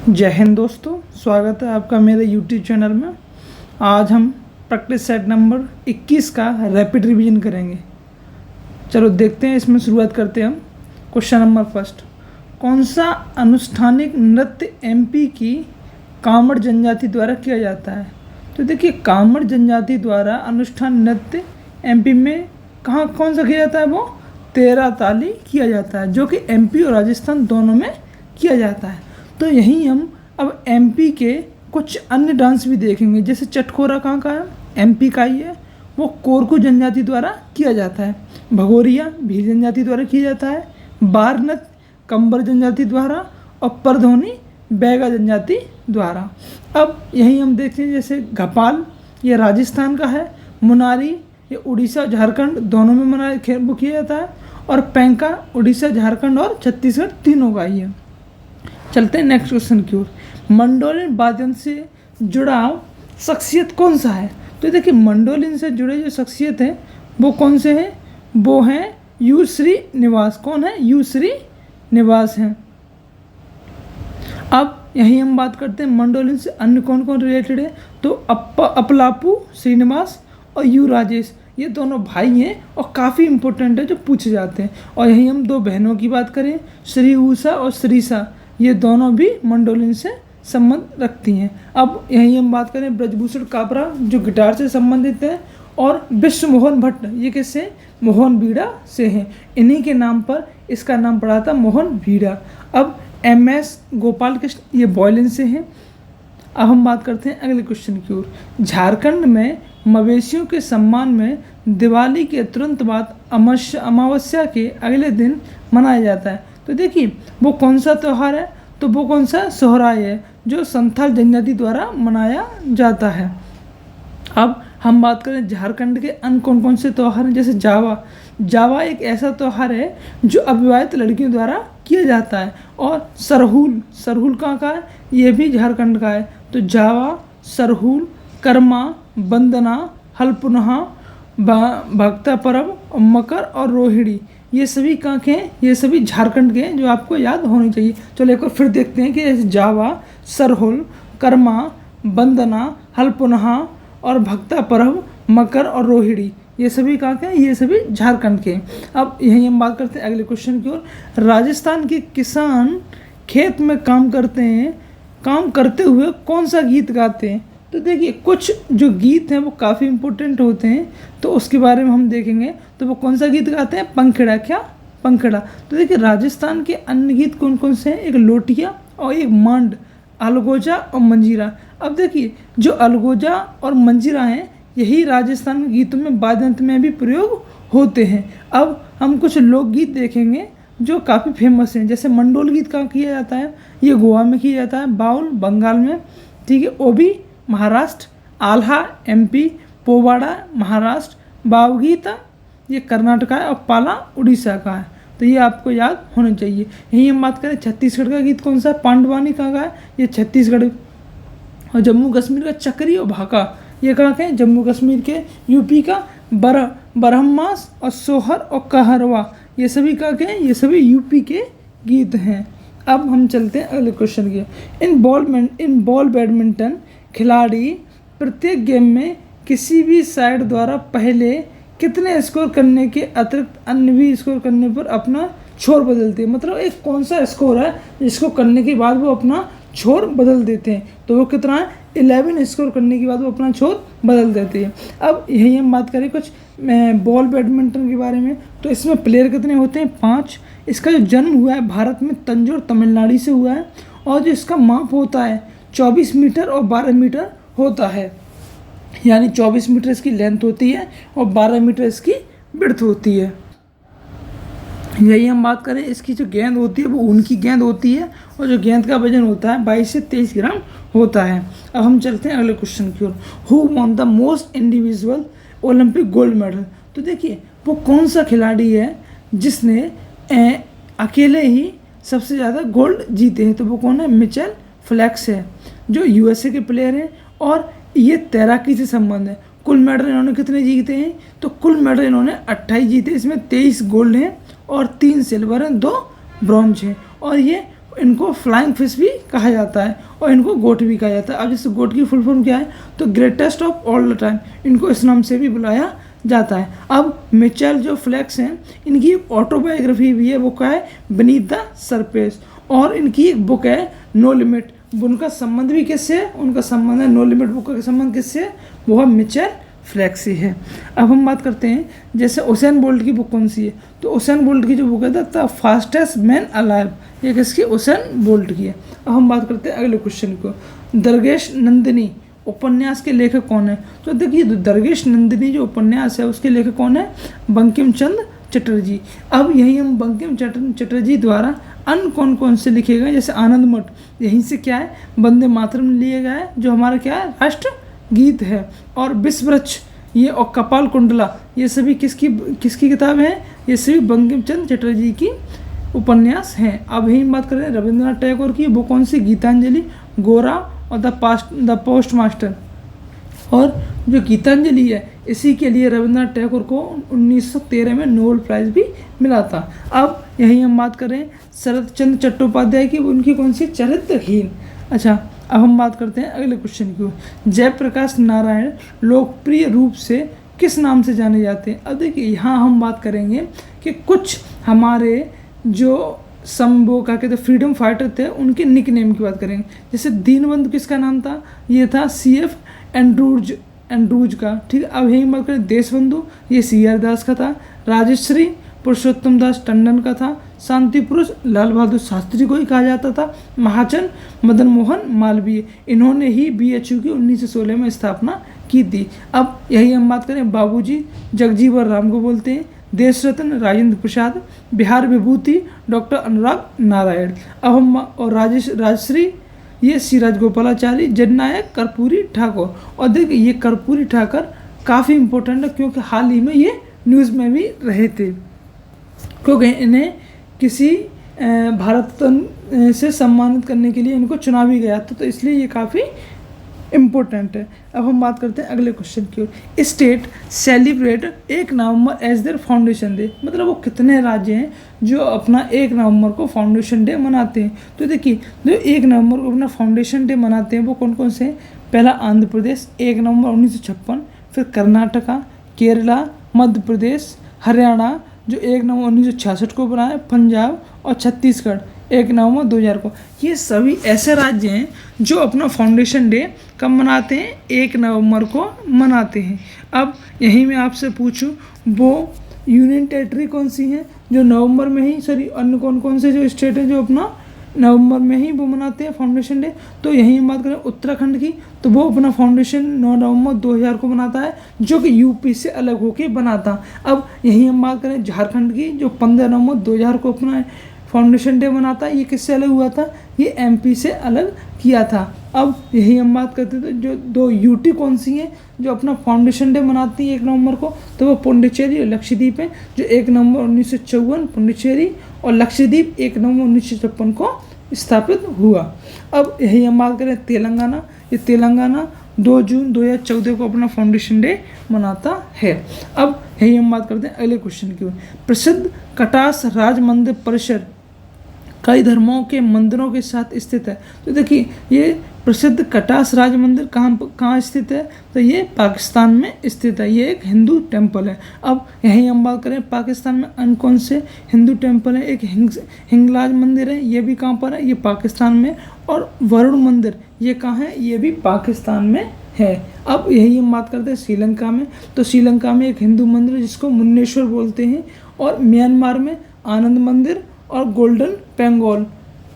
जय हिंद दोस्तों, स्वागत है आपका मेरे यूट्यूब चैनल में। आज हम प्रैक्टिस सेट नंबर 21 का रैपिड रिवीजन करेंगे। चलो देखते हैं, इसमें शुरुआत करते हैं हम। क्वेश्चन नंबर फर्स्ट, कौन सा अनुष्ठानिक नृत्य एमपी की कांवड़ जनजाति द्वारा किया जाता है? तो देखिए, कांवड़ जनजाति द्वारा अनुष्ठान नृत्य एमपी में कौन सा किया जाता है? वो तेरह ताली किया जाता है, जो कि एमपी और राजस्थान दोनों में किया जाता है। तो यहीं हम अब एमपी के कुछ अन्य डांस भी देखेंगे। जैसे चटखोरा कहाँ का है? एमपी का ही है। वो कोरकू जनजाति द्वारा किया जाता है। भगोरिया भील जनजाति द्वारा किया जाता है। बार नृत्य कंबर जनजाति द्वारा, और परधोनी बैगा जनजाति द्वारा। अब यहीं हम देखते हैं, जैसे घपाल ये राजस्थान का है। मुनारी ये उड़ीसा झारखंड दोनों में वो किया जाता है। और पैंका उड़ीसा झारखंड और छत्तीसगढ़ तीनों का ही है। चलते हैं नेक्स्ट क्वेश्चन की ओर। मंडोलिन वादन से जुड़ा शख्सियत कौन सा है? तो देखिए, मंडोलिन से जुड़े जो शख्सियत हैं वो कौन से हैं? वो हैं यू श्री निवास। कौन है? यू श्री निवास हैं। अब यहीं हम बात करते हैं मंडोलिन से अन्य कौन कौन रिलेटेड है। तो अपलापू श्रीनिवास और यू राजेश, ये दोनों भाई हैं और काफ़ी इंपॉर्टेंट है, जो पूछे जाते हैं। और यहीं हम दो बहनों की बात करें, श्री उषा और श्रीषा, ये दोनों भी मंडोलिन से संबंध रखती हैं। अब यहीं हम बात करें ब्रजभूषण काबरा, जो गिटार से संबंधित है। और विश्व मोहन भट्ट, ये किससे? मोहन बीड़ा से हैं। इन्हीं के नाम पर इसका नाम पड़ा था मोहन बीड़ा। अब एमएस गोपाल कृष्ण, ये वायलिन से हैं। अब हम बात करते हैं अगले क्वेश्चन की ओर। झारखंड में मवेशियों के सम्मान में दिवाली के तुरंत बाद अमावस्या के अगले दिन मनाया जाता है। तो देखिए, वो कौन सा त्यौहार है? तो वो कौन सा? सोहराय है, जो संथाल जनजाति द्वारा मनाया जाता है। अब हम बात करें झारखंड के अन्य कौन कौन से त्यौहार हैं। जैसे जावा एक ऐसा त्यौहार है जो अविवाहित लड़कियों द्वारा किया जाता है। और सरहुल कहाँ का है? ये भी झारखंड का है। तो जावा, सरहुल, कर्मा, वंदना, हलपुनहा, भक्ता परब, मकर और रोहिणी, ये सभी कहाँ के हैं? ये सभी झारखंड के हैं, जो आपको याद होनी चाहिए। चलो एक बार फिर देखते हैं कि जावा, सरहुल, कर्मा, वंदना, हलपुनहा और भक्ता परब, मकर और रोहिणी, ये सभी कहाँ के हैं? ये सभी झारखंड के हैं। अब यहीं हम बात करते हैं अगले क्वेश्चन की ओर। राजस्थान के किसान खेत में काम करते हैं, काम करते हुए कौन सा गीत गाते हैं? तो देखिए, कुछ जो गीत हैं वो काफ़ी इंपॉर्टेंट होते हैं, तो उसके बारे में हम देखेंगे। तो वो कौन सा गीत गाते हैं? पंखड़ा। क्या? पंखड़ा। तो देखिए, राजस्थान के अन्य गीत कौन कौन से हैं? एक लोटिया और एक मांड, अलगोजा और मंजीरा। अब देखिए, जो अलगोजा और मंजीरा हैं, यही राजस्थान के गीतों में वाद्य यंत्र में भी प्रयोग होते हैं। अब हम कुछ लोकगीत देखेंगे जो काफ़ी फेमस हैं। जैसे मंडोल गीत कहाँ किया जाता है? ये गोवा में किया जाता है। बाउल बंगाल में, ठीक है। ओबी महाराष्ट्र, आल्हा एमपी, पोवाड़ा महाराष्ट्र, बावगीता ये कर्नाटका है, और पाला उड़ीसा का है। तो ये आपको याद होना चाहिए। यहीं हम बात करें छत्तीसगढ़ का गीत कौन सा है? पांडवानी कहाँ का है? ये छत्तीसगढ़। और जम्मू कश्मीर का चक्री और भाका, ये कहाँ के हैं? जम्मू कश्मीर के। यूपी का बरहमास और सोहर और कहरवा, ये सभी कहाँ के हैं? ये सभी यूपी के गीत हैं। अब हम चलते हैं अगले क्वेश्चन के। इन बॉल बैडमिंटन खिलाड़ी प्रत्येक गेम में किसी भी साइड द्वारा पहले कितने स्कोर करने के अतिरिक्त अन्य भी स्कोर करने पर अपना छोर बदलते हैं। मतलब एक कौन सा स्कोर है जिसको करने के बाद वो अपना छोर बदल देते हैं? तो वो कितना है? 11 स्कोर करने के बाद वो अपना छोर बदल देते हैं। अब यही हम बात करें कुछ बॉल बैडमिंटन के बारे में। तो इसमें प्लेयर कितने होते हैं? 5। इसका जो जन्म हुआ है भारत में तंजौर तमिलनाडु से हुआ है। और जो इसका माप होता है 24 मीटर और 12 मीटर होता है। यानी 24 मीटर इसकी लेंथ होती है और 12 मीटर इसकी विड्थ होती है। यही हम बात करें, इसकी जो गेंद होती है वो उनकी गेंद होती है, और जो गेंद का वजन होता है 22 से 23 ग्राम होता है। अब हम चलते हैं अगले क्वेश्चन की ओर। Who won the most individual Olympic gold medal? तो देखिए, वो कौन सा खिलाड़ी है जिसने अकेले ही सबसे ज़्यादा गोल्ड जीते हैं? तो वो कौन है? मिचेल फ्लैक्स है, जो यूएसए के प्लेयर हैं। और ये तैराकी से संबंध है। कुल मेडल इन्होंने कितने जीते हैं? तो कुल मेडल इन्होंने 28 जीते। इसमें 23 गोल्ड हैं और 3 सिल्वर हैं, 2 ब्रॉन्ज हैं। और ये इनको फ्लाइंग फिश भी कहा जाता है और इनको गोट भी कहा जाता है। अब जैसे गोट की फुल फॉर्म क्या है, तो greatest of all the time, इनको इस नाम से भी बुलाया जाता है। अब मिचेल जो फ्लैक्स हैं, इनकी ऑटोबायोग्राफी भी है, वो क्या है, बीनीथ द सरफेस, और इनकी एक बुक है नो लिमिट। उनका संबंध भी किससे है, उनका संबंध है नो लिमिट बुक का संबंध किससे है, वो है मिचेल फ्लैक्स से है। अब हम बात करते हैं जैसे उसेन बोल्ट की बुक कौन सी है, तो उसेन बोल्ट की जो बुक है द फास्टेस्ट मैन अलाइव, ये किसकी, उसेन बोल्ट की है। अब हम बात करते हैं अगले क्वेश्चन को, दरवेश नंदिनी उपन्यास के लेखक कौन है, तो देखिए दरवेश नंदिनी जो उपन्यास है उसके लेखक कौन है, बंकिम चंद्र चटर्जी। अब यही हम बंकिम चटर्जी द्वारा अन्य कौन कौन से लिखे गए, जैसे आनंद मठ, यहीं से क्या है, वंदे मातरम लिए गया है जो हमारा क्या है, राष्ट्र गीत है, और विश्ववृक्ष ये और कपाल कुंडला ये सभी किसकी किताब है, ये सभी बंकिम चंद्र चटर्जी की उपन्यास हैं। अब यही बात करें रविंद्रनाथ टैगोर की, वो कौन सी, गीतांजलि, गोरा और द पोस्ट मास्टर। और जो गीतांजलि है इसी के लिए रविंद्रनाथ टैगोर को 1913 में नोबेल प्राइज़ भी मिला था। अब यही हम बात करें शरत चंद्र चट्टोपाध्याय की, उनकी कौन सी, चरित्रहीन। अच्छा, अब हम बात करते हैं अगले क्वेश्चन की, जयप्रकाश नारायण लोकप्रिय रूप से किस नाम से जाने जाते हैं। अब देखिए यहाँ हम बात करेंगे कि कुछ हमारे जो वो क्या कहते हैं फ्रीडम फाइटर थे उनके निक नेम की बात करेंगे। जैसे दीनबंधु किसका नाम था, ये था CF एंड्रूज का, ठीक है। अब यही बात करें देशबंधु, ये CR दास का था। राजश्री पुरुषोत्तम दास टंडन का था। शांति पुरुष लाल बहादुर शास्त्री को ही कहा जाता था। महाजन मदन मोहन मालवीय, इन्होंने ही BHU की 1916 में स्थापना की थी। अब यही हम बात करें बाबूजी जगजीवन राम को बोलते हैं। देश रत्न राजेंद्र प्रसाद, बिहार विभूति डॉक्टर अनुराग नारायण। अब हम और राजश्री ये श्री राजगोपालाचारी, जननायक कर्पूरी ठाकुर। और देखिए ये कर्पूरी ठाकुर काफ़ी इंपॉर्टेंट है क्योंकि हाल ही में ये न्यूज़ में भी रहे थे, क्योंकि इन्हें किसी भारत रत्न से सम्मानित करने के लिए इनको चुना भी गया था, तो इसलिए ये काफ़ी इम्पोर्टेंट है। अब हम बात करते हैं अगले क्वेश्चन की ओर। State celebrate 1 November as their foundation day, मतलब वो कितने राज्य हैं जो अपना 1 नवंबर को फाउंडेशन डे मनाते हैं। तो देखिए जो 1 नवंबर को अपना फाउंडेशन डे मनाते हैं वो कौन कौन से हैं। पहला आंध्र प्रदेश 1 नवंबर 1956, फिर कर्नाटका, केरला, मध्य प्रदेश, हरियाणा जो 1 नवंबर 1966 को बनाया, पंजाब और छत्तीसगढ़ 1 नवंबर 2000 को। ये सभी ऐसे राज्य हैं जो अपना फाउंडेशन डे कब मनाते हैं, 1 नवंबर को मनाते हैं। अब यही मैं आपसे पूछूं वो यूनियन टेरिटरी कौन सी हैं जो नवंबर में ही, सॉरी अन्य कौन कौन से जो स्टेट हैं जो अपना नवंबर में ही वो मनाते हैं फाउंडेशन डे। तो यही हम बात करें उत्तराखंड की, तो वो अपना फाउंडेशन 9 नवंबर 2000 को मनाता है, जो कि यूपी से अलग होकर बनाता। अब यही हम बात करें झारखंड की, जो 15 नवंबर 2000 को अपना फाउंडेशन डे मनाता है। ये किससे अलग हुआ था, ये MP से अलग किया था। अब यही हम बात करते थे जो 2 यूटी कौन सी हैं जो अपना फाउंडेशन डे मनाती है 1 नवंबर को, तो वो पुडुचेरी और लक्षद्वीप हैं। जो 1 नवंबर 1954 पुडुचेरी और लक्षद्वीप 1 नवंबर 1956 को स्थापित हुआ। अब यही हम बात करें तेलंगाना, ये तेलंगाना 2 जून 2014 को अपना फाउंडेशन डे मनाता है। अब यही हम बात करते हैं अगले क्वेश्चन की ओर। प्रसिद्ध कटास राज मंदिर परिसर कई धर्मों के मंदिरों के साथ स्थित है। तो देखिए ये प्रसिद्ध कटास राज मंदिर कहाँ स्थित है, तो ये पाकिस्तान में स्थित है। ये एक हिंदू टेम्पल है। अब यहीं हम बात करें पाकिस्तान में अन्य कौन से हिंदू टेम्पल है, एक हिंगलाज मंदिर है, ये भी कहाँ पर है, ये पाकिस्तान में। और वरुण मंदिर ये कहाँ है, ये भी पाकिस्तान में है। अब यही हम बात करते हैं श्रीलंका में, तो श्रीलंका में एक हिंदू मंदिर है जिसको मुन्नेश्वर बोलते हैं। और म्यांमार में आनंद मंदिर और गोल्डन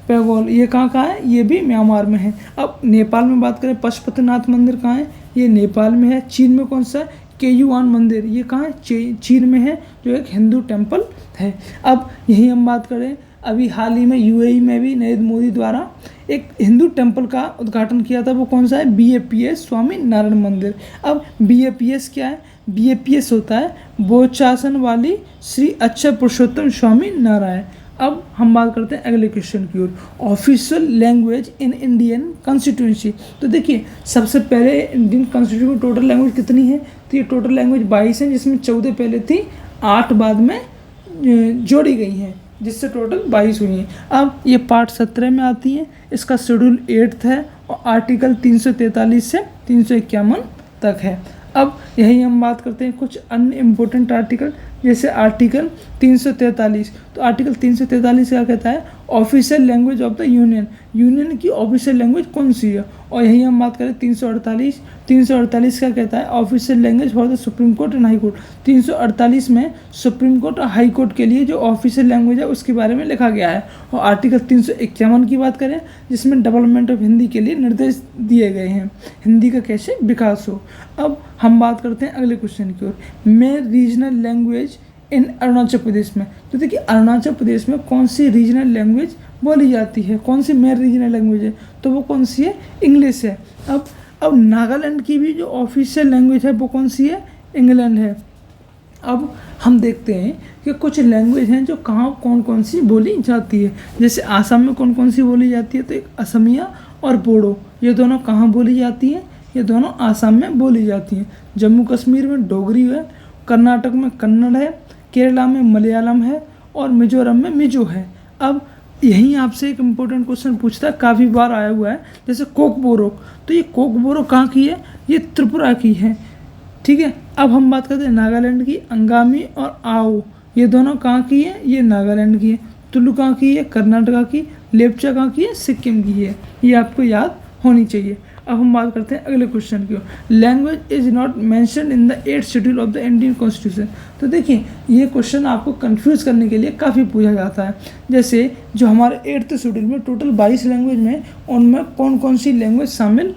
पैगोल ये कहाँ है, ये भी म्यांमार में है। अब नेपाल में बात करें पशुपतिनाथ मंदिर कहाँ है, ये नेपाल में है। चीन में कौन सा है, केयुआन मंदिर, ये कहाँ है, चीन में है, जो एक हिंदू टेम्पल है। अब यही हम बात करें अभी हाल ही में UAE में भी नरेंद्र मोदी द्वारा एक हिंदू टेम्पल का उद्घाटन किया था, वो कौन सा है, BAPS स्वामी नारायण मंदिर। अब BAPS क्या है, BAPS होता है बोचासन वाली श्री अक्षर पुरुषोत्तम स्वामी नारायण। अब हम बात करते हैं अगले क्वेश्चन की ओर। Official language in Indian constituency, तो देखिए सबसे पहले इंडियन कॉन्स्टिट्यूशन की टोटल लैंग्वेज कितनी है, तो ये टोटल लैंग्वेज 22 है, जिसमें 14 पहले थी, 8 बाद में जोड़ी गई हैं। जिससे टोटल 22 हुई हैं। अब ये पार्ट 17 में आती है, इसका शेड्यूल 8 है और आर्टिकल 343 से 351 तक है। अब यही हम बात करते हैं कुछ अन्य इम्पोर्टेंट आर्टिकल, जैसे आर्टिकल 343। तो आर्टिकल 343 क्या कहता है, official language of the union, union की ऑफिशियल लैंग्वेज कौन सी है। और यही हम बात करें 348 क्या कहता है, official language for the supreme court and high court. 348 में सुप्रीम कोर्ट और हाई कोर्ट के लिए जो ऑफिशियल लैंग्वेज है उसके बारे में लिखा गया है। और आर्टिकल 351 की बात करें, जिसमें डेवलपमेंट ऑफ हिंदी के लिए निर्देश दिए गए हैं, हिंदी का कैसे विकास हो। अब हम बात करते हैं अगले क्वेश्चन की ओर, main regional language in Arunachal Pradesh में। तो देखिए अरुणाचल प्रदेश में कौन सी रीजनल लैंग्वेज बोली जाती है, कौन सी मेन रीजनल लैंग्वेज है, तो वो कौन सी है, इंग्लिश है। अब नागालैंड की भी जो ऑफिशियल लैंग्वेज है वो कौन सी है, इंग्लैंड है। अब हम देखते हैं कि कुछ लैंग्वेज हैं जो कहाँ कौन सी बोली जाती है। जैसे आसाम में कौन सी बोली जाती है, तो एक असमिया और बोडो, ये दोनों कहाँ बोली जाती हैं, ये दोनों आसाम में बोली जाती हैं। जम्मू कश्मीर में डोगरी है, कर्नाटक में कन्नड़ है, केरला में मलयालम है और मिजोरम में मिजो है। अब यहीं आपसे एक इम्पोर्टेंट क्वेश्चन पूछता है, काफ़ी बार आया हुआ है, जैसे कोकबोरोक। तो ये कोकबोरोक कहाँ की है, ये त्रिपुरा की है, ठीक है। अब हम बात करते हैं नागालैंड की, अंगामी और आओ, ये दोनों कहाँ की है, ये नागालैंड की है। तुलु कहाँ की है, कर्नाटका की। लेप्चा कहाँ की है, सिक्किम की है। ये आपको याद होनी चाहिए। अब हम बात करते हैं अगले क्वेश्चन की, language is not mentioned in the 8th schedule of the Indian constitution. तो देखिए ये क्वेश्चन आपको कंफ्यूज करने के लिए काफ़ी पूछा जाता है। जैसे जो हमारे 8th शेड्यूल में टोटल 22 लैंग्वेज में, उनमें कौन सी लैंग्वेज शामिल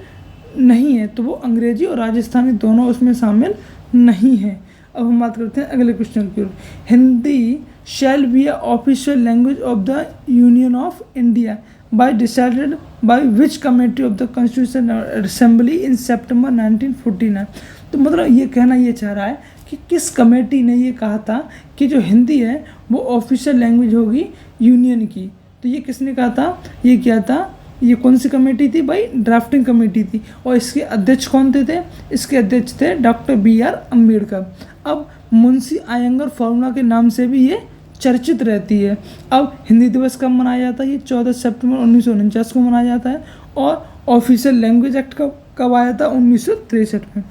नहीं है, तो वो अंग्रेजी और राजस्थानी दोनों उसमें शामिल नहीं है। अब हम बात करते हैं अगले क्वेश्चन की ओर, Hindi shall be a official language of the union of India by decided by which committee of the Constitutional Assembly in September 1949। तो मतलब ये कहना ये चाह रहा है कि किस कमेटी ने ये कहा था कि जो हिंदी है वो ऑफिशियल लैंग्वेज होगी यूनियन की। तो ये किसने कहा था, ये क्या था, ये कौन सी कमेटी थी भाई, ड्राफ्टिंग कमेटी थी। और इसके अध्यक्ष कौन थे, इसके अध्यक्ष थे डॉक्टर BR अम्बेडकर। अब मुंशी आयंगर फॉर्मूला के नाम से भी ये चर्चित रहती है। अब हिंदी दिवस कब मनाया जाता है, ये 14 सितंबर 1949 को मनाया जाता है। और ऑफिशियल लैंग्वेज एक्ट कब आया था, 1963 में।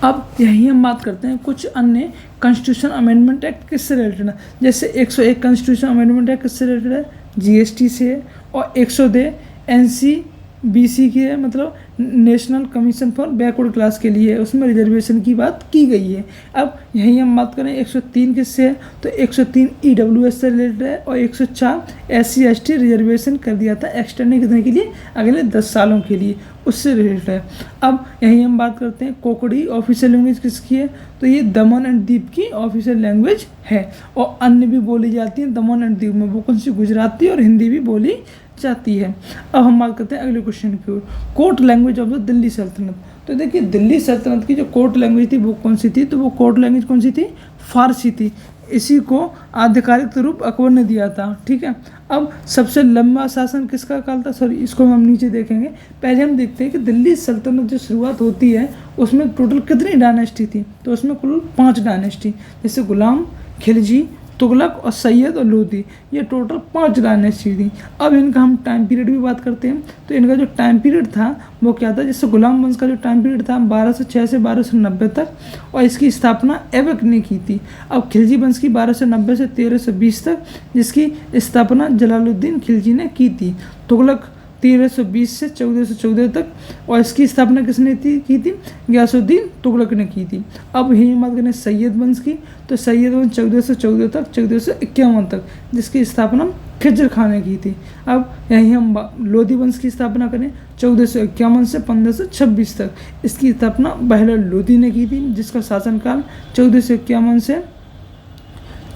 अब यही हम बात करते हैं कुछ अन्य कॉन्स्टिट्यूशन अमेंडमेंट एक्ट किससे रिलेटेड है। जैसे 101 कॉन्स्टिट्यूशन अमेंडमेंट एक्ट किससे रिलेटेड है, GST से है। और 102 NCBC की है, मतलब national commission for backward class के लिए, उसमें रिजर्वेशन की बात की गई है। अब यहीं हम बात करें 103 किससे है, तो 103 EWS से रिलेटेड है। और 104 SC/ST रिजर्वेशन कर दिया था एक्सटेंड करने के लिए अगले 10 सालों के लिए, उससे रिलेटेड है। अब यहीं हम बात करते हैं कोकड़ी ऑफिशियल लैंग्वेज किसकी है, तो ये दमन एंड दीप की ऑफिशियल लैंग्वेज है। और अन्य भी बोली जाती हैं दमन एंड दीप में, वो कौन सी, गुजराती और हिंदी भी बोली जाती है। अब हम बात करते हैं अगले क्वेश्चन की ओर, court language of the Delhi Sultanate. तो देखिए दिल्ली सल्तनत की जो कोर्ट लैंग्वेज थी वो कौन सी थी, तो वो कोर्ट लैंग्वेज कौन सी थी, फारसी थी। इसी को आधिकारिक रूप अकबर ने दिया था, ठीक है। अब सबसे लंबा शासन किसका काल था, सॉरी इसको हम नीचे देखेंगे। पहले हम देखते हैं कि दिल्ली सल्तनत जो शुरुआत होती है उसमें टोटल कितनी डायनेस्टी थी, तो उसमें कुल 5 डायनेस्टी, जैसे गुलाम, खिलजी, तुगलक और सैयद और लोधी, ये टोटल 5 डायनेस्टी थी। अब इनका हम टाइम पीरियड भी बात करते हैं। तो इनका जो टाइम पीरियड था वो क्या था, जैसे गुलाम वंश का जो टाइम पीरियड था 1206 से 1290 तक, और इसकी स्थापना ऐबक ने की थी। अब खिलजी वंश की 1290 से 1320 तक, जिसकी स्थापना जलालुद्दीन खिलजी ने की थी। तुगलक 1320 से 1414 तक, और इसकी स्थापना किसने की थी, गयासुद्दीन तुगलक ने की थी। अब यही बात करें सैयद वंश की, तो सैयद वंश 1414 तक 1451 तक, जिसकी स्थापना खिजर खान ने की थी। अब यही हम लोधी वंश की स्थापना करें 1451 से 1526 तक, इसकी स्थापना बहलोल लोधी ने की थी, जिसका शासनकाल 1451 से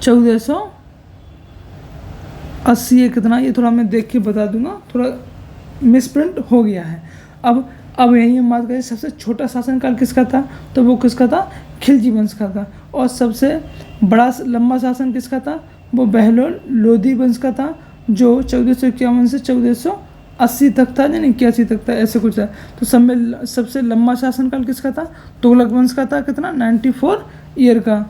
1480 कितना, ये थोड़ा मैं देख के बता दूंगा, थोड़ा मिसप्रिंट हो गया है। अब यही हम बात करें सबसे छोटा शासनकाल किसका था, तो वो किसका था, खिलजी वंश का था। और सबसे बड़ा लंबा शासन किसका था, वो बहलोल लोधी वंश का था, जो 1451 से 1480 तक था, यानी 81 तक था, ऐसे कुछ था। तो सबसे लंबा शासनकाल किसका था, तुगलक वंश का था, कितना, 94 ईयर का।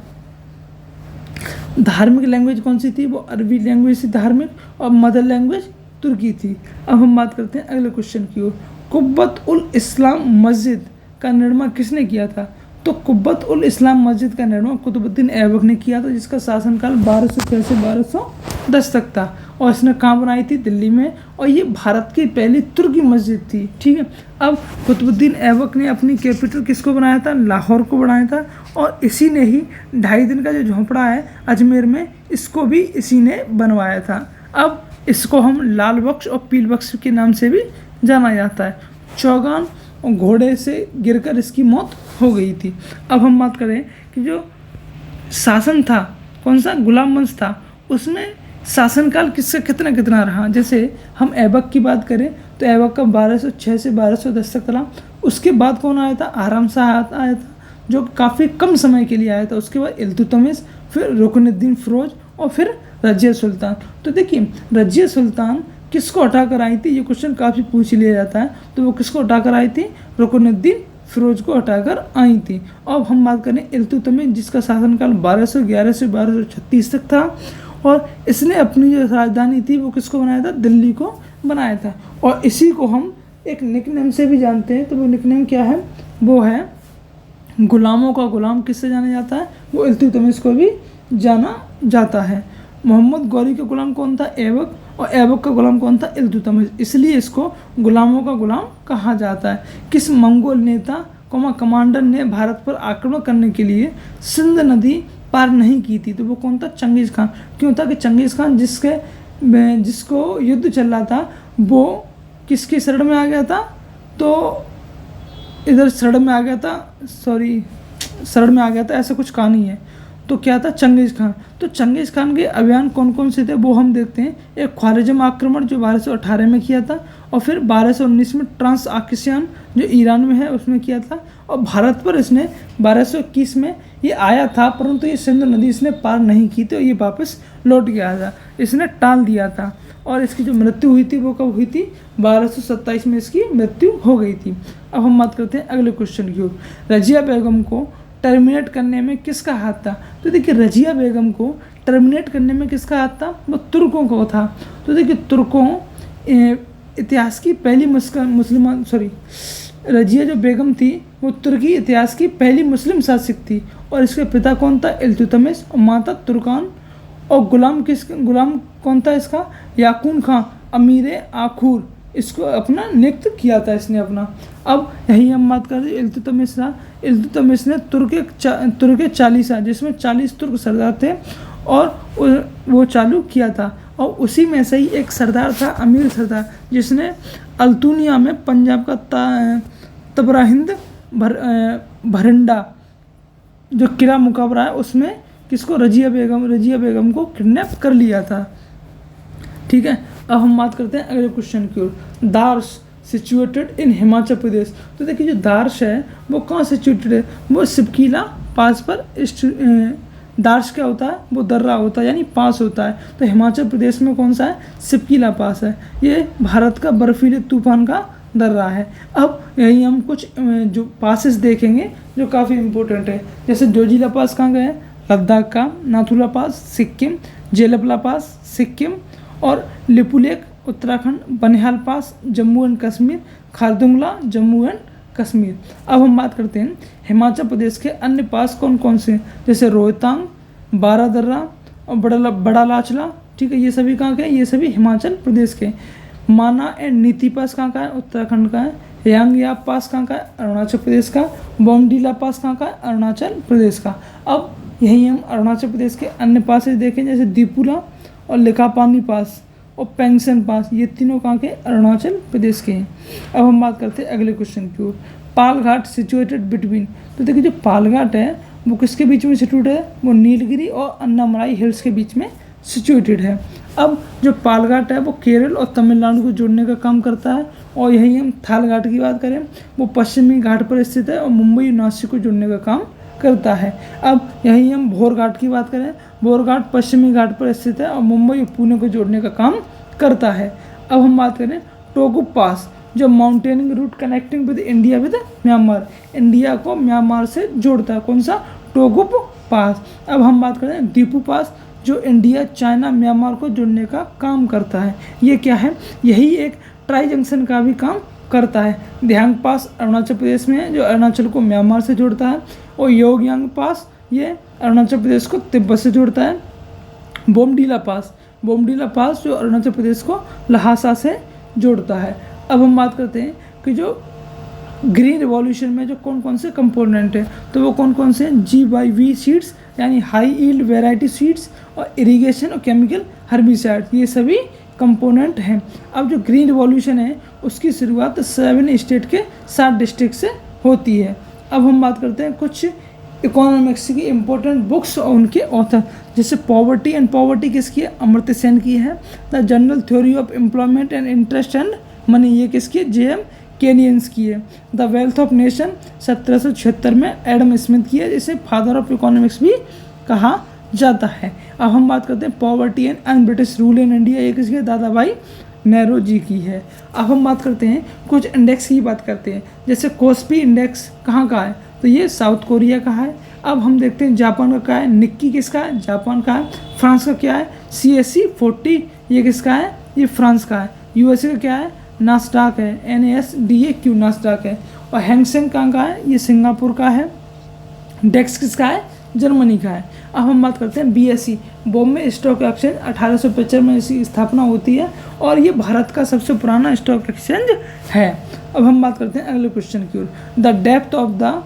धार्मिक लैंग्वेज कौन सी थी? वो अरबी लैंग्वेज थी धार्मिक, और मदर लैंग्वेज तुर्की थी। अब हम बात करते हैं अगले क्वेश्चन की ओर। कुब्बत उल इस्लाम मस्जिद का निर्माण किसने किया था? तो कुब्बत उल इस्लाम मस्जिद का निर्माण कुतुबुद्दीन ऐबक ने किया था, जिसका शासनकाल 1206 से 1210 तक था। और इसने कहाँ बनाई थी? दिल्ली में। और ये भारत की पहली तुर्की मस्जिद थी। ठीक है। अब कुतुबुद्दीन ऐबक ने अपनी कैपिटल किसको बनाया था? लाहौर को बनाया था। और इसी ने ही 2.5 दिन का जो झोंपड़ा है अजमेर में, इसको भी इसी ने बनवाया था। अब इसको हम लाल बख्श और पील बख्श के नाम से भी जाना जाता है। चौगान और घोड़े से गिरकर इसकी मौत हो गई थी। अब हम बात करें कि जो शासन था कौन सा? गुलाम वंश था। उसमें शासनकाल किसका कितना कितना रहा? जैसे हम ऐबक की बात करें तो ऐबक का 1206 से 1210 तक चला। उसके बाद कौन आया था? आराम शाह आया था, जो काफ़ी कम समय के लिए आया था। उसके बाद इल्तुतमिश, फिर रुकनुद्दीन फिरोज, और फिर रजिया सुल्तान। तो देखिए रजिया सुल्तान किसको हटाकर आई थी? ये क्वेश्चन काफ़ी पूछ लिया जाता है। तो वो किसको हटाकर आई थी? रुकनुद्दीन फिरोज को हटाकर आई थी। अब हम बात करें इल्तुतमिश, जिसका शासनकाल 1211 से 1236 तक था। और इसने अपनी जो राजधानी थी वो किसको बनाया था? दिल्ली को बनाया था। और इसी को हम एक निकनेम से भी जानते हैं। तो वो निकनेम क्या है? वो है गुलामों का गुलाम। किससे जाना जाता है? वो इल्तुतमिश को भी जाना जाता है। मोहम्मद गौरी का गुलाम कौन था? ऐबक। और ऐबक का गुलाम कौन था? इल्तुतमिश। इसलिए इसको गुलामों का गुलाम कहा जाता है। किस मंगोल नेता कमांडर ने भारत पर आक्रमण करने के लिए सिंध नदी पार नहीं की थी? तो वो कौन था? चंगेज़ खान। क्यों था कि चंगेज़ खान जिसको युद्ध चल रहा था वो किसकी शरण में आ गया था? तो इधर शरण में आ गया था, शरण में आ गया था, ऐसा कुछ कहानी है। तो क्या था? चंगेज़ खान। तो चंगेज़ खान के अभियान कौन कौन से थे वो हम देखते हैं। एक ख्वारिज़म आक्रमण जो 1218 में किया था, और फिर 1219 में ट्रांस आकिसियान जो ईरान में है उसमें किया था। और भारत पर इसने 1221 में ये आया था, परंतु ये सिंधु नदी इसने पार नहीं की थी और ये वापस लौट गया था, इसने टाल दिया था। और इसकी जो मृत्यु हुई थी वो कब हुई थी? 1227 में इसकी मृत्यु हो गई थी। अब हम बात करते हैं अगले क्वेश्चन की ओर। रजिया बेगम को टर्मिनेट करने में किसका हाथ था? तो देखिए रजिया बेगम को टर्मिनेट करने में किसका हाथ था? वो तुर्कों को था। तो देखिए तुर्कों इतिहास की पहली रजिया जो बेगम थी वो तुर्की इतिहास की पहली मुस्लिम शासक थी। और इसके पिता कौन था? इल्तुतमिश। और माता तुर्कान। और गुलाम कौन था इसका? याकून खां अमीर आखूर इसको अपना नियुक्त किया था इसने अपना। अब यही हम बात कर रहे हैं इल्तुतमिश था। इल्तुतमिश ने तुर्क 40 जिसमें 40 तुर्क सरदार थे और वो चालू किया था। और उसी में से ही एक सरदार था अमीर सरदार, जिसने अल्तुनिया में पंजाब का तबराहिंद भरंडा जो किला मुकाबरा है उसमें किसको? रजिया बेगम को किडनैप कर लिया था। ठीक है। अब हम बात करते हैं अगले क्वेश्चन की ओर। दार्श सिचुएटेड इन हिमाचल प्रदेश। तो देखिए जो दार्श है वो कहाँ सिचुएटेड है? वो सिपकीला पास पर। दार्श क्या होता है? वो दर्रा होता है, यानी पास होता है। तो हिमाचल प्रदेश में कौन सा है? सिपकीला पास है। ये भारत का बर्फीले तूफान का दर्रा है। अब यही हम कुछ जो पासेस देखेंगे जो काफ़ी इम्पोर्टेंट है। जैसे जोजिला पास कहाँ गए? लद्दाख का। नाथुला पास सिक्किम। जेलपला पास सिक्किम। और लिपुलेख उत्तराखंड। बनिहाल पास जम्मू एंड कश्मीर। खारदुंगला जम्मू एंड कश्मीर। अब हम बात करते हैं हिमाचल प्रदेश के अन्य पास कौन कौन से हैं। जैसे रोहतांग, बारादर्रा और बड़ा लाचला। ठीक है, ये सभी कहाँ के हैं? ये सभी हिमाचल प्रदेश के। माना एंड नीति पास कहाँ का है? उत्तराखंड का है। यांगयाप पास कहाँ का है? अरुणाचल प्रदेश का। बोमडीला पास कहाँ का है? अरुणाचल प्रदेश का। अब यही हम अरुणाचल प्रदेश के अन्य पास देखें, जैसे दीपुला और लिकापानी पास और पेंगसन पास, ये तीनों कहाँ के? अरुणाचल प्रदेश के हैं। अब हम बात करते हैं अगले क्वेश्चन की ओर। Palghat situated between. तो देखिए जो पालघाट है वो किसके बीच में सिचुएटेड है? वो नीलगिरी और अन्नामलाई हिल्स के बीच में सिचुएटेड है। अब जो पालघाट है वो केरल और तमिलनाडु को जोड़ने का काम करता है। और यही हम थाल घाट की बात करें वो पश्चिमी घाट पर स्थित है और मुंबई और नासिक को जोड़ने का काम करता है। अब यही हम भोर घाट की बात करें, भोर घाट पश्चिमी घाट पर स्थित है और मुंबई और पुणे को जोड़ने का काम करता है। अब हम बात करें टोगु पास, जो mountaining route connecting with India with Myanmar, India को म्यांमार से जोड़ता है। कौन सा? टोगु पास। अब हम बात करें दीपू पास, जो इंडिया, चाइना, म्यांमार को जोड़ने का काम करता है। ये क्या है, यही एक ट्राई जंक्शन का भी काम करता है। दिहांग पास अरुणाचल प्रदेश में है, जो अरुणाचल को म्यांमार से जोड़ता है, और योगयांग पास ये अरुणाचल प्रदेश को तिब्बत से जोड़ता है। बोमडीला पास जो अरुणाचल प्रदेश को लहासा से जोड़ता है। अब हम बात करते हैं कि जो ग्रीन रिवॉल्यूशन में जो कौन कौन से कंपोनेंट है, तो वो कौन कौन से हैं, GY-V सीड्स यानी हाई यील्ड वैरायटी सीड्स, और इरिगेशन और केमिकल हर्बिसाइड, ये सभी कंपोनेंट हैं। अब जो ग्रीन रिवॉल्यूशन है उसकी शुरुआत 7 स्टेट के 7 डिस्ट्रिक्ट से होती है। अब हम बात करते हैं कुछ इकोनॉमिक्स की इंपॉर्टेंट बुक्स और उनके ऑथर, जैसे पॉवर्टी एंड पॉवर्टी किसकी है, अमर्त्य सेन की है। The general theory of employment and interest and money, ये किसकी है, JM केनियंस की है। द वेल्थ ऑफ नेशन 1776 में एडम स्मिथ की है, जिसे फादर ऑफ इकोनॉमिक्स भी कहा जाता है। अब हम बात करते हैं poverty and British rule in India, ये किसकी है, दादा भाई नेहरू जी की है। अब हम बात करते हैं कुछ इंडेक्स की बात करते हैं, जैसे कोस्पी इंडेक्स कहाँ का है, तो ये साउथ कोरिया का है। अब हम देखते हैं जापान का क्या है, निक्की किसका है, जापान का है। फ्रांस का क्या है, CAC 40, ये किसका है, ये फ्रांस का है। USA का क्या है, नास्डाक है, NASDAQ नास्डाक है। और हैंगसेंग कहाँ का है, ये सिंगापुर का है। डेक्स किसका है, जर्मनी का है। अब हम बात करते हैं BSE, बॉम्बे स्टॉक एक्सचेंज 1875 में इसकी स्थापना होती है, और ये भारत का सबसे पुराना स्टॉक एक्सचेंज है। अब हम बात करते हैं अगले क्वेश्चन की ओर। The depth of the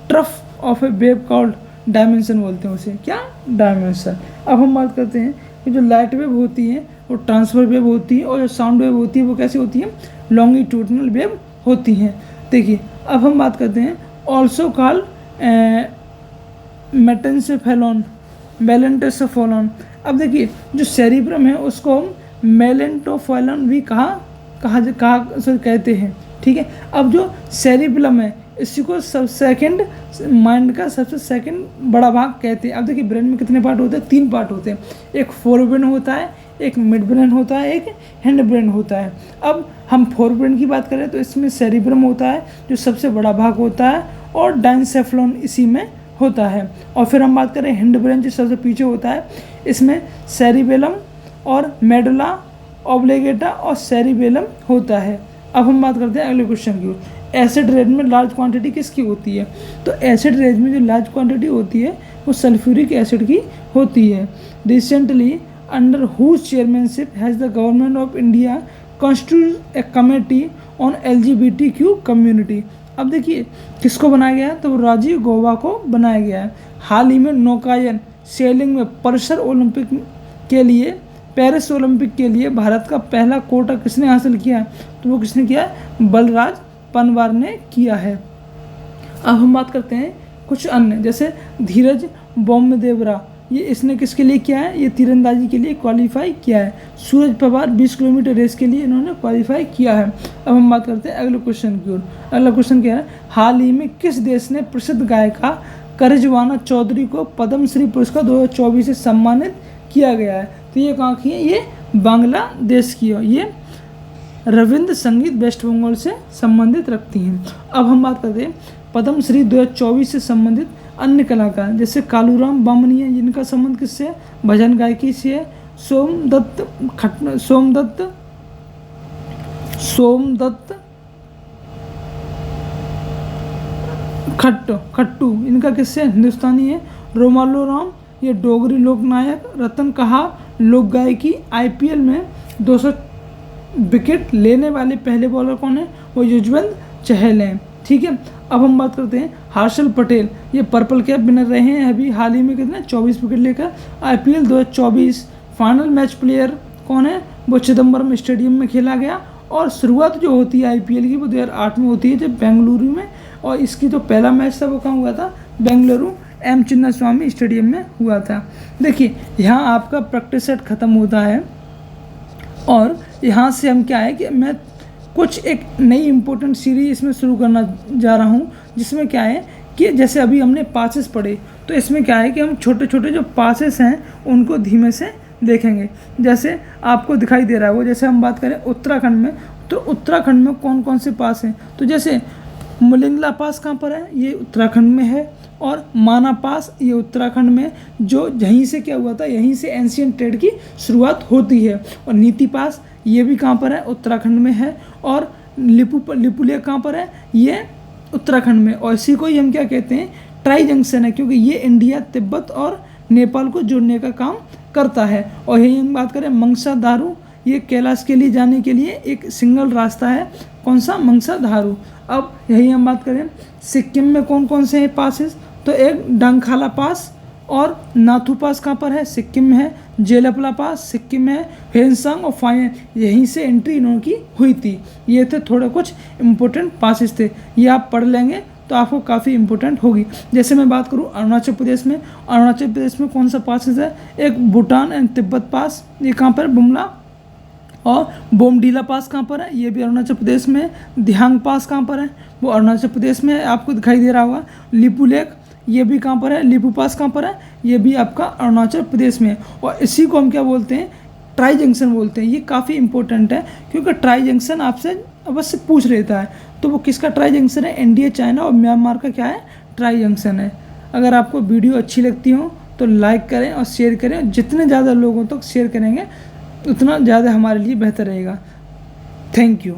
trough of a wave called, dimension बोलते हैं उसे, क्या, डायमेंशन। अब हम बात करते हैं कि जो लाइट वेव होती है वो ट्रांसफर वेव होती है, और जो साउंड वेव होती है वो कैसी होती है, लॉन्गिट्यूडनल वेव होती हैं। देखिए अब हम बात करते हैं ऑल्सो कॉल मेलेंटोसेफेलॉन। अब देखिए जो सेरिब्रम है उसको हम मेलेंटोफेलॉन भी कहते हैं, ठीक है। अब जो सेरिब्रम है इसी को सेकंड माइंड का सबसे सेकंड बड़ा भाग कहते हैं। अब देखिए ब्रेन में कितने पार्ट होते हैं, 3 पार्ट होते हैं, एक फोर ब्रेन होता है, एक मिड ब्रेन होता है, एक हैंड ब्रेन होता है। अब हम फोर ब्रेन की बात करें तो इसमें सेरिब्रम होता है जो सबसे बड़ा भाग होता है, और डाइनसेफ्लॉन इसी में होता है। और फिर हम बात करें हैंड ब्रेन जो सबसे पीछे होता है, इसमें सेरिबेलम और मेडुला ऑब्लिगेटा और सेरिबेलम होता है। अब हम बात करते हैं अगले क्वेश्चन की। एसिड रेज में लार्ज क्वांटिटी किसकी होती है, तो एसिड रेज में जो लार्ज क्वांटिटी होती है वो सल्फ्यूरिक एसिड की होती है। Recently under whose chairmanship has the government of India constitute a committee on LGBTQ community. अब देखिए किसको बनाया गया है, तो राजीव गौबा को बनाया गया है। हाल ही में नौकायन सेलिंग में पेरिस ओलंपिक के लिए भारत का पहला कोटा किसने हासिल किया है, तो वो किसने किया है, बलराज पनवार ने किया है। अब हम बात करते हैं कुछ अन्य, जैसे धीरज बोम्मदेवरा, ये इसने किसके लिए किया है, ये तीरंदाजी के लिए क्वालिफाई किया है। सूरज पवार 20 किलोमीटर रेस के लिए इन्होंने क्वालिफाई किया है। अब हम बात करते हैं अगले क्वेश्चन की ओर। अगला क्वेश्चन क्या है, हाल ही में किस देश ने प्रसिद्ध गायिका करजवाना चौधरी को पद्मश्री पुरस्कार 2024 से सम्मानित किया गया है, तो ये कहाँ की है, ये बांग्लादेश की है। ये रविंद्र संगीत वेस्ट बंगाल से संबंधित रखती हैं। अब हम बात करते हैं पद्मश्री 2024 से संबंधित अन्य कलाकार, जैसे कालूराम बामनी है, जिनका संबंध किससे है, भजन गायकी से है। सोमदत्त खट्टू इनका किससे, हिंदुस्तानी है। रोमालो राम ये डोगरी लोकनायक। रतन कहा लोक गायकी। IPL में 200 विकेट लेने वाले पहले बॉलर कौन है, वो युजवेंद्र चहल हैं, ठीक है। अब हम बात करते हैं हर्षल पटेल, ये पर्पल कैप विनर रहे हैं अभी हाल ही में, कितने 24 विकेट लेकर। IPL 2024 फाइनल मैच प्लेयर कौन है, वो चिदम्बरम स्टेडियम में खेला गया। और शुरुआत जो होती है IPL की वो 2008 में होती है, जब बेंगलुरु में, और इसकी जो पहला मैच था वो कहाँ हुआ था, बेंगलुरु M चिन्नास्वामी स्टेडियम में हुआ था। देखिए यहाँ आपका प्रैक्टिस सेट ख़त्म होता है, और यहाँ से हम क्या है कि मैं कुछ एक नई इम्पोर्टेंट सीरीज इसमें शुरू करना जा रहा हूँ, जिसमें क्या है कि जैसे अभी हमने पासेस पढ़े, तो इसमें क्या है कि हम छोटे छोटे जो पासेस हैं उनको धीमे से देखेंगे। जैसे आपको दिखाई दे रहा है वो, जैसे हम बात करें उत्तराखंड में, तो उत्तराखंड में कौन कौन से पास हैं, तो जैसे मुलिंगला पास कहाँ पर है, ये उत्तराखंड में है। और माना पास ये उत्तराखंड में, जो यहीं से क्या हुआ था, यहीं से एंशियंट ट्रेड की शुरुआत होती है। और नीति पास ये भी कहाँ पर है, उत्तराखंड में है। और लिपू लेक कहाँ पर है, ये उत्तराखंड में। और इसी को ही हम क्या कहते हैं, ट्राई जंक्शन है, क्योंकि ये इंडिया, तिब्बत और नेपाल को जोड़ने का काम करता है। और यही हम बात करें मंगसा दारू, ये कैलाश के लिए जाने के लिए एक सिंगल रास्ता है, कौन सा, मंगसा दारू। अब यही हम बात करें सिक्किम में कौन कौन से हैं पासेस, तो एक डंगखाला पास और नाथू पास कहाँ पर है, सिक्किम में है। जेलपला पास सिक्किम में है। हेनसांग और फाइन यहीं से एंट्री इन्होंने की हुई थी। ये थे थोड़े कुछ इम्पोर्टेंट पासेस थे, ये आप पढ़ लेंगे तो आपको काफ़ी इंपॉर्टेंट होगी। जैसे मैं बात करूँ अरुणाचल प्रदेश में, अरुणाचल प्रदेश में कौन सा पासेस है, एक भूटान एंड तिब्बत पास, ये कहाँ पर, बुमला। और बोमडीला पास कहाँ पर है, ये भी अरुणाचल प्रदेश में है। दिहांग पास कहाँ पर है, वो अरुणाचल प्रदेश में है, आपको दिखाई दे रहा होगा। लिपू लेक ये भी कहाँ पर है, लिपू पास कहाँ पर है, ये भी आपका अरुणाचल प्रदेश में है। और इसी को हम क्या बोलते हैं, ट्राई जंक्शन बोलते हैं। ये काफ़ी इंपॉर्टेंट है, क्योंकि ट्राई जंक्शन आपसे अवश्य पूछ लेता है। तो वो किसका ट्राई जंक्शन है, इंडिया, चाइना और म्यांमार का क्या है, ट्राई जंक्शन है। अगर आपको वीडियो अच्छी लगती हो तो लाइक करें और शेयर करें। जितने ज़्यादा लोगों तक शेयर करेंगे उतना ज़्यादा हमारे लिए बेहतर रहेगा। Thank you.